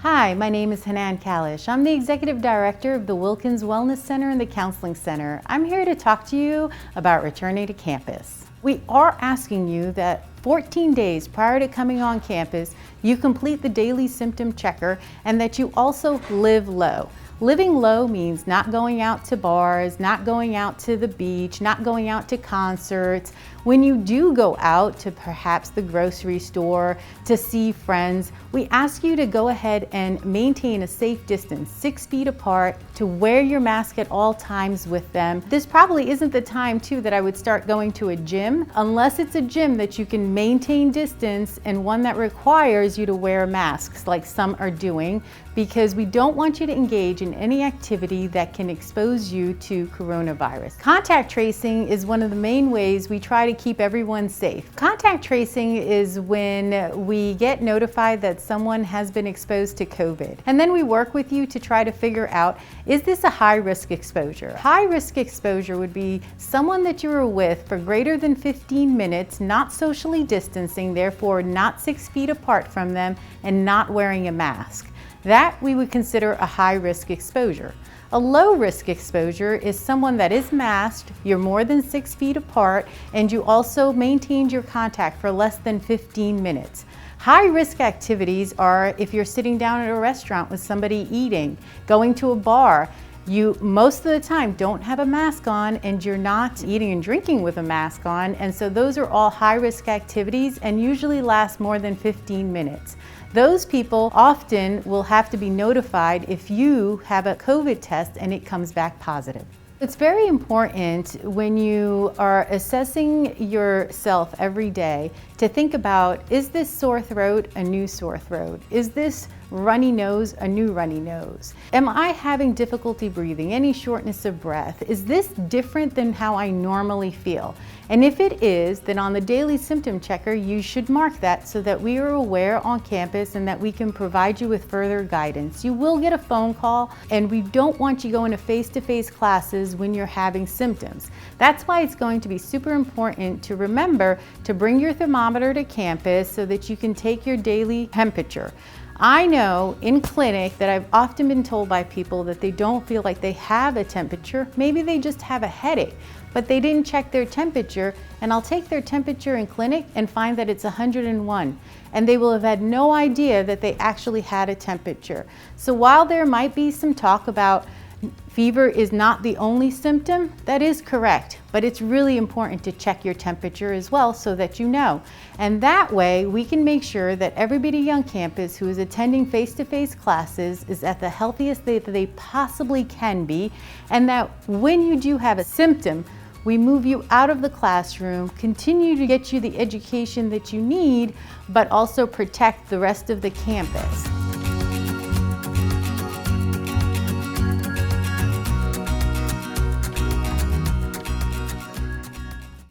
Hi, my name is Hanan Kallash. I'm the Executive Director of the Wilkins Wellness Center and the Counseling Center. I'm here to talk to you about returning to campus. We are asking you that 14 days prior to coming on campus, you complete the daily symptom checker and that you also live low. Living low means not going out to bars, not going out to the beach, not going out to concerts. When you do go out to perhaps the grocery store, to see friends, we ask you to go ahead and maintain a safe distance, 6 feet apart, to wear your mask at all times with them. This probably isn't the time too that I would start going to a gym, unless it's a gym that you can maintain distance and one that requires you to wear masks like some are doing, because we don't want you to engage in any activity that can expose you to coronavirus. Contact tracing is one of the main ways we try to keep everyone safe. Contact tracing is when we get notified that someone has been exposed to COVID. And then we work with you to try to figure out, is this a high-risk exposure? High-risk exposure would be someone that you were with for greater than 15 minutes, not socially distancing, therefore not 6 feet apart from them, and not wearing a mask. That we would consider a high-risk exposure. A low-risk exposure is someone that is masked, you're more than 6 feet apart, and you also maintained your contact for less than 15 minutes. High-risk activities are if you're sitting down at a restaurant with somebody eating, going to a bar. You most of the time don't have a mask on and you're not eating and drinking with a mask on, and so those are all high-risk activities and usually last more than 15 minutes. Those people often will have to be notified if you have a COVID test and it comes back positive. It's very important when you are assessing yourself every day to think about, is this sore throat a new sore throat? Is this runny nose a new runny nose? Am I having difficulty breathing, any shortness of breath? Is this different than how I normally feel? And if it is, then on the daily symptom checker, you should mark that so that we are aware on campus and that we can provide you with further guidance. You will get a phone call, and we don't want you going to face-to-face classes when you're having symptoms. That's why it's going to be super important to remember to bring your thermometer to campus so that you can take your daily temperature. I know in clinic that I've often been told by people that they don't feel like they have a temperature. Maybe they just have a headache, but they didn't check their temperature, and I'll take their temperature in clinic and find that it's 101, and they will have had no idea that they actually had a temperature. So while there might be some talk about fever is not the only symptom, that is correct, but it's really important to check your temperature as well so that you know. And that way we can make sure that everybody on campus who is attending face-to-face classes is at the healthiest that they possibly can be, and that when you do have a symptom, we move you out of the classroom, continue to get you the education that you need, but also protect the rest of the campus.